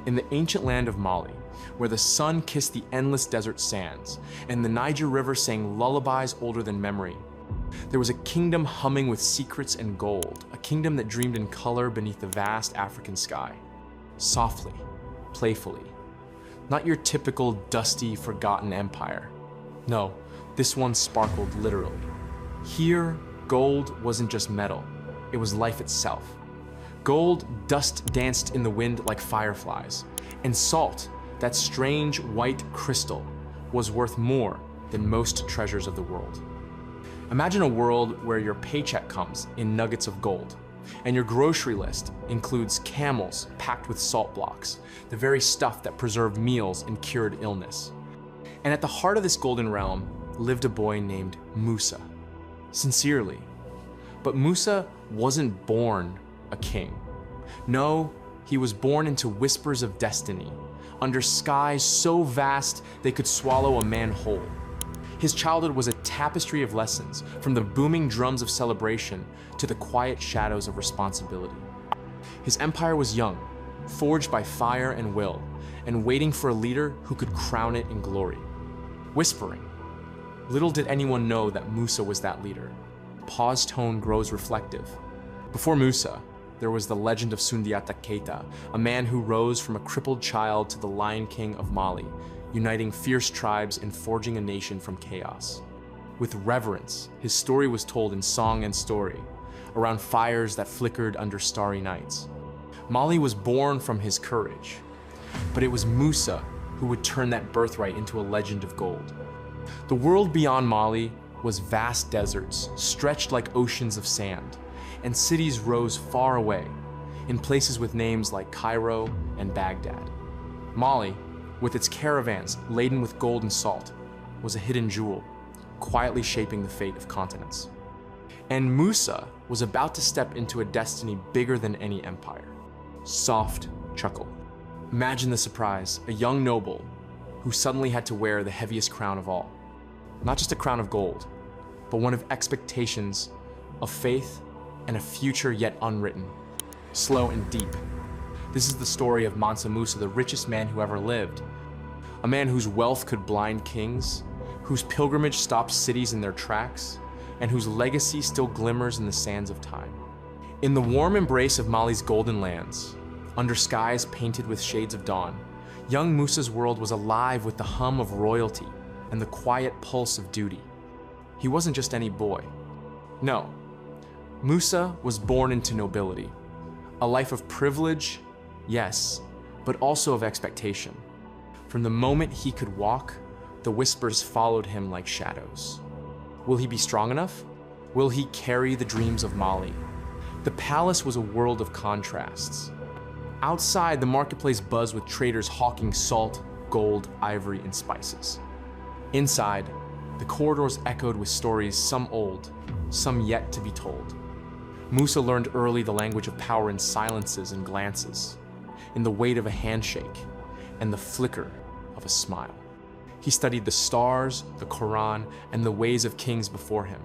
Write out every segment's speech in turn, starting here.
In the ancient land of Mali, where the sun kissed the endless desert sands, and the Niger River sang lullabies older than memory, there was a kingdom humming with secrets and gold, a kingdom that dreamed in color beneath the vast African sky. Softly, playfully. Not your typical dusty, forgotten empire. No, this one sparkled literally. Here, gold wasn't just metal, it was life itself. Gold dust danced in the wind like fireflies, and salt, that strange white crystal, was worth more than most treasures of the world. Imagine a world where your paycheck comes in nuggets of gold, and your grocery list includes camels packed with salt blocks, the very stuff that preserved meals and cured illness. And at the heart of this golden realm lived a boy named Musa. Sincerely. But Musa wasn't born a king. No, he was born into whispers of destiny, under skies so vast they could swallow a man whole. His childhood was a tapestry of lessons, from the booming drums of celebration to the quiet shadows of responsibility. His empire was young, forged by fire and will, and waiting for a leader who could crown it in glory. Whispering. Little did anyone know that Musa was that leader. Pa's tone grows reflective. Before Musa, there was the legend of Sundiata Keita, a man who rose from a crippled child to the Lion King of Mali, uniting fierce tribes and forging a nation from chaos. With reverence, his story was told in song and story, around fires that flickered under starry nights. Mali was born from his courage, but it was Musa who would turn that birthright into a legend of gold. The world beyond Mali was vast deserts, stretched like oceans of sand, and cities rose far away, in places with names like Cairo and Baghdad. Mali, with its caravans laden with gold and salt, was a hidden jewel, quietly shaping the fate of continents. And Musa was about to step into a destiny bigger than any empire. Soft chuckle. Imagine the surprise, a young noble who suddenly had to wear the heaviest crown of all. Not just a crown of gold, but one of expectations, of faith, and a future yet unwritten. Slow and deep. This is the story of Mansa Musa, the richest man who ever lived. A man whose wealth could blind kings, whose pilgrimage stopped cities in their tracks, and whose legacy still glimmers in the sands of time. In the warm embrace of Mali's golden lands, under skies painted with shades of dawn, young Musa's world was alive with the hum of royalty and the quiet pulse of duty. He wasn't just any boy. No, Musa was born into nobility, a life of privilege, yes, but also of expectation. From the moment he could walk, the whispers followed him like shadows. Will he be strong enough? Will he carry the dreams of Mali? The palace was a world of contrasts. Outside, the marketplace buzzed with traders hawking salt, gold, ivory, and spices. Inside, the corridors echoed with stories, some old, some yet to be told. Musa learned early the language of power in silences and glances, in the weight of a handshake, and the flicker of a smile. He studied the stars, the Quran, and the ways of kings before him.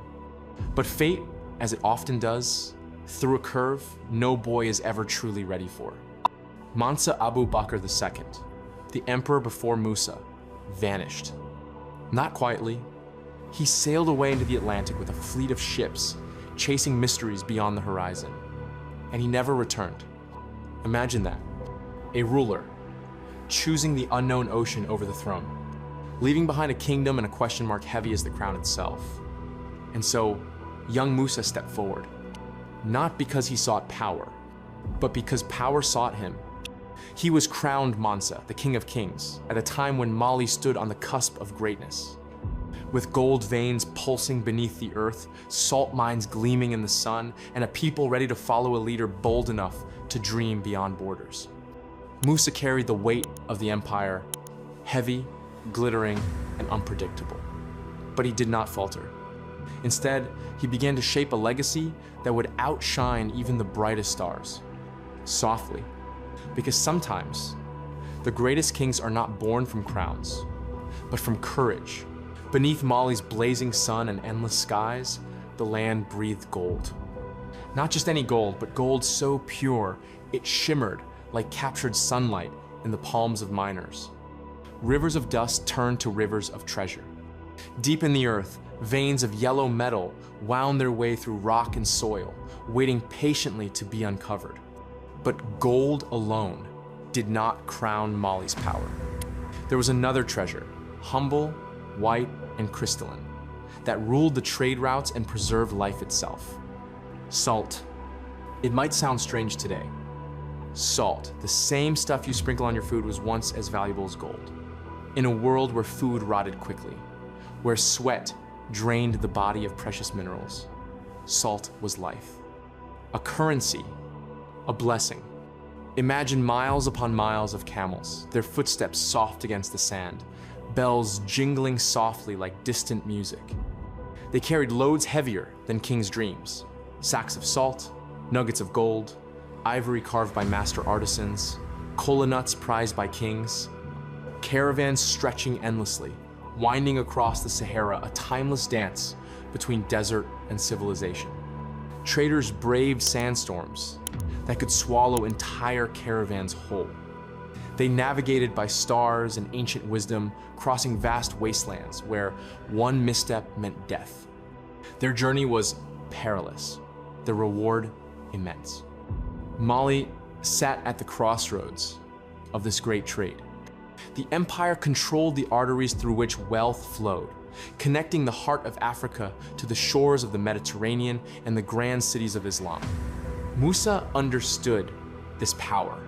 But fate, as it often does, threw a curve no boy is ever truly ready for. Mansa Abu Bakr II, the emperor before Musa, vanished. Not quietly. He sailed away into the Atlantic with a fleet of ships, chasing mysteries beyond the horizon. And he never returned. Imagine that. A ruler, choosing the unknown ocean over the throne, leaving behind a kingdom and a question mark heavy as the crown itself. And so, young Musa stepped forward, not because he sought power, but because power sought him. He was crowned Mansa, the King of Kings, at a time when Mali stood on the cusp of greatness. With gold veins pulsing beneath the earth, salt mines gleaming in the sun, and a people ready to follow a leader bold enough to dream beyond borders. Musa carried the weight of the empire, heavy, glittering, and unpredictable. But he did not falter. Instead, he began to shape a legacy that would outshine even the brightest stars. Softly, because sometimes the greatest kings are not born from crowns, but from courage. Beneath Mali's blazing sun and endless skies, the land breathed gold. Not just any gold, but gold so pure it shimmered like captured sunlight in the palms of miners. Rivers of dust turned to rivers of treasure. Deep in the earth, veins of yellow metal wound their way through rock and soil, waiting patiently to be uncovered. But gold alone did not crown Mali's power. There was another treasure, humble, white, and crystalline, that ruled the trade routes and preserved life itself. Salt. It might sound strange today. Salt, the same stuff you sprinkle on your food, was once as valuable as gold. In a world where food rotted quickly, where sweat drained the body of precious minerals, salt was life. A currency, a blessing. Imagine miles upon miles of camels, their footsteps soft against the sand, bells jingling softly like distant music. They carried loads heavier than kings' dreams, sacks of salt, nuggets of gold, ivory carved by master artisans, kola nuts prized by kings, caravans stretching endlessly, winding across the Sahara, a timeless dance between desert and civilization. Traders braved sandstorms that could swallow entire caravans whole. They navigated by stars and ancient wisdom, crossing vast wastelands where one misstep meant death. Their journey was perilous, the reward immense. Mali sat at the crossroads of this great trade. The empire controlled the arteries through which wealth flowed, connecting the heart of Africa to the shores of the Mediterranean and the grand cities of Islam. Musa understood this power.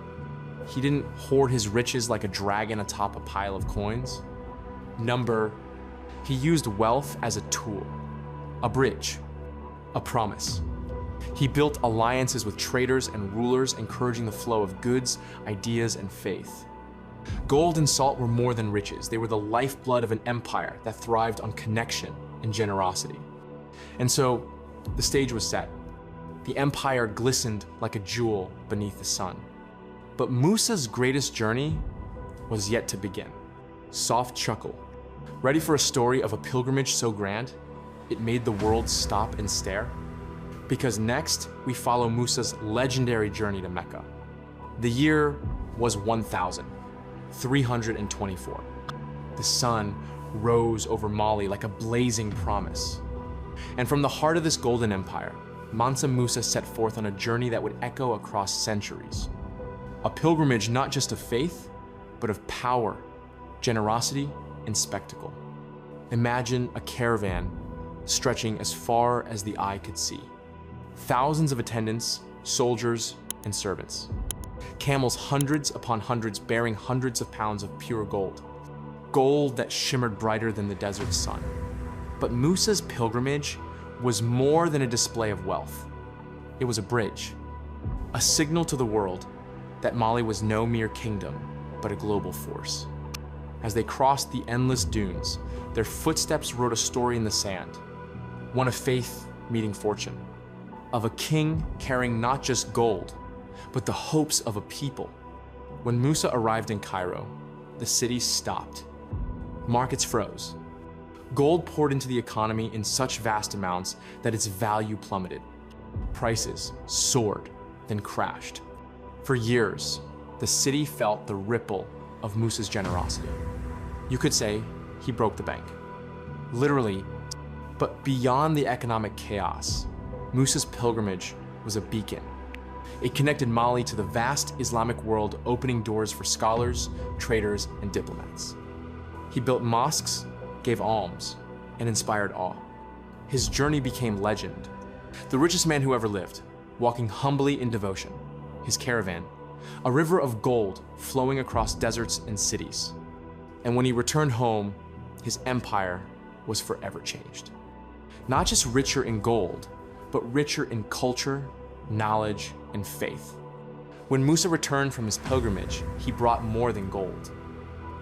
He didn't hoard his riches like a dragon atop a pile of coins. He used wealth as a tool, a bridge, a promise. He built alliances with traders and rulers, encouraging the flow of goods, ideas, and faith. Gold and salt were more than riches. They were the lifeblood of an empire that thrived on connection and generosity. And so the stage was set. The empire glistened like a jewel beneath the sun. But Musa's greatest journey was yet to begin. Soft chuckle. Ready for a story of a pilgrimage so grand, it made the world stop and stare? Because next, we follow Musa's legendary journey to Mecca. The year was 1324. The sun rose over Mali like a blazing promise. And from the heart of this golden empire, Mansa Musa set forth on a journey that would echo across centuries. A pilgrimage not just of faith, but of power, generosity, and spectacle. Imagine a caravan stretching as far as the eye could see. Thousands of attendants, soldiers, and servants. Camels hundreds upon hundreds bearing hundreds of pounds of pure gold. Gold that shimmered brighter than the desert sun. But Musa's pilgrimage was more than a display of wealth. It was a bridge, a signal to the world that Mali was no mere kingdom, but a global force. As they crossed the endless dunes, their footsteps wrote a story in the sand, one of faith meeting fortune, of a king carrying not just gold, but the hopes of a people. When Musa arrived in Cairo, the city stopped. Markets froze. Gold poured into the economy in such vast amounts that its value plummeted. Prices soared, then crashed. For years, the city felt the ripple of Musa's generosity. You could say he broke the bank. Literally, but beyond the economic chaos, Musa's pilgrimage was a beacon. It connected Mali to the vast Islamic world, opening doors for scholars, traders, and diplomats. He built mosques, gave alms, and inspired awe. His journey became legend. The richest man who ever lived, walking humbly in devotion. His caravan, a river of gold flowing across deserts and cities. And when he returned home, his empire was forever changed. Not just richer in gold, but richer in culture, knowledge, and faith. When Musa returned from his pilgrimage, he brought more than gold.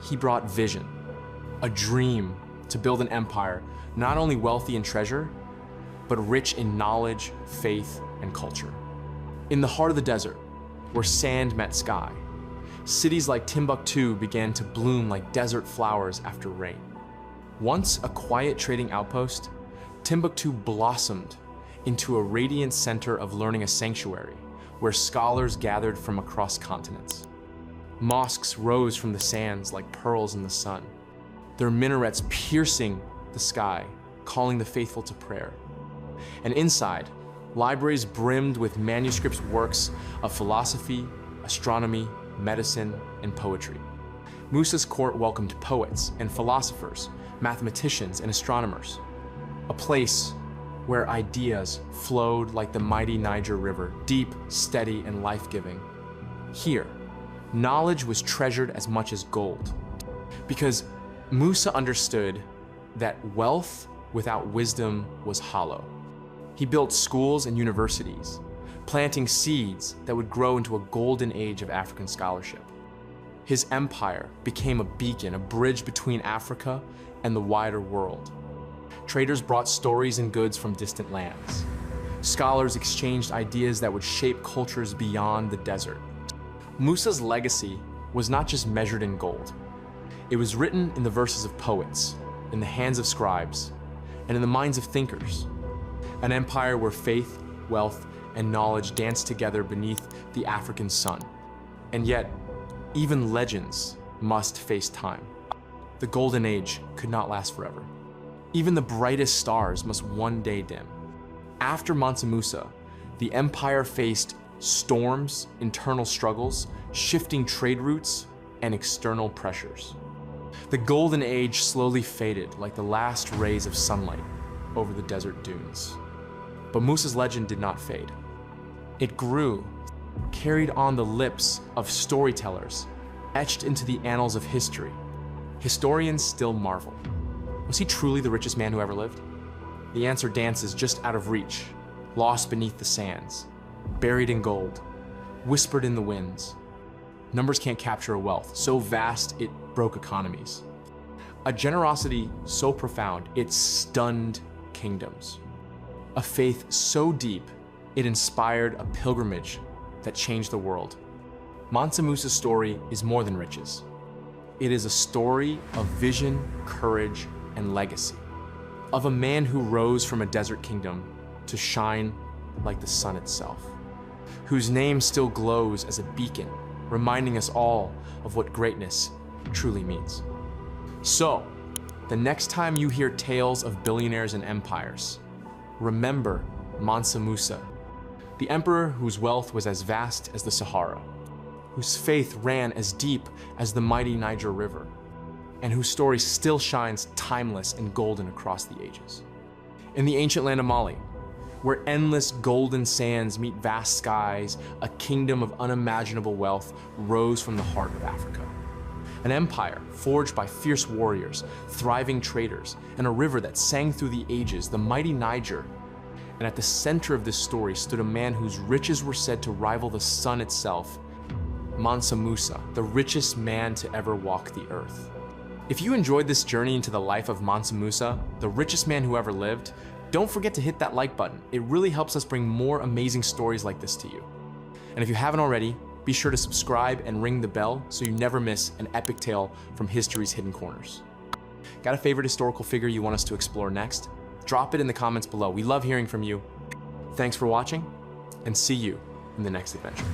He brought vision, a dream to build an empire not only wealthy in treasure, but rich in knowledge, faith, and culture. In the heart of the desert, where sand met sky, cities like Timbuktu began to bloom like desert flowers after rain. Once a quiet trading outpost, Timbuktu blossomed into a radiant center of learning, a sanctuary where scholars gathered from across continents. Mosques rose from the sands like pearls in the sun, their minarets piercing the sky, calling the faithful to prayer. And inside, libraries brimmed with manuscripts, works of philosophy, astronomy, medicine, and poetry. Musa's court welcomed poets and philosophers, mathematicians and astronomers, a place where ideas flowed like the mighty Niger River, deep, steady, and life-giving. Here, knowledge was treasured as much as gold, because Musa understood that wealth without wisdom was hollow. He built schools and universities, planting seeds that would grow into a golden age of African scholarship. His empire became a beacon, a bridge between Africa and the wider world. Traders brought stories and goods from distant lands. Scholars exchanged ideas that would shape cultures beyond the desert. Musa's legacy was not just measured in gold. It was written in the verses of poets, in the hands of scribes, and in the minds of thinkers. An empire where faith, wealth, and knowledge danced together beneath the African sun. And yet, even legends must face time. The golden age could not last forever. Even the brightest stars must one day dim. After Mansa Musa, the empire faced storms, internal struggles, shifting trade routes, and external pressures. The golden age slowly faded like the last rays of sunlight over the desert dunes. But Musa's legend did not fade. It grew, carried on the lips of storytellers, etched into the annals of history. Historians still marvel. Was he truly the richest man who ever lived? The answer dances just out of reach, lost beneath the sands, buried in gold, whispered in the winds. Numbers can't capture a wealth so vast it broke economies. A generosity so profound it stunned kingdoms. A faith so deep it inspired a pilgrimage that changed the world. Mansa Musa's story is more than riches. It is a story of vision, courage, and legacy. Of a man who rose from a desert kingdom to shine like the sun itself, whose name still glows as a beacon, reminding us all of what greatness truly means. So, the next time you hear tales of billionaires and empires, remember Mansa Musa, the emperor whose wealth was as vast as the Sahara, whose faith ran as deep as the mighty Niger River, and whose story still shines timeless and golden across the ages. In the ancient land of Mali, where endless golden sands meet vast skies, a kingdom of unimaginable wealth rose from the heart of Africa. An empire forged by fierce warriors, thriving traders, and a river that sang through the ages, the mighty Niger. And at the center of this story stood a man whose riches were said to rival the sun itself, Mansa Musa, the richest man to ever walk the earth. If you enjoyed this journey into the life of Mansa Musa, the richest man who ever lived, don't forget to hit that like button. It really helps us bring more amazing stories like this to you. And if you haven't already, be sure to subscribe and ring the bell so you never miss an epic tale from history's hidden corners. Got a favorite historical figure you want us to explore next? Drop it in the comments below. We love hearing from you. Thanks for watching, and see you in the next adventure.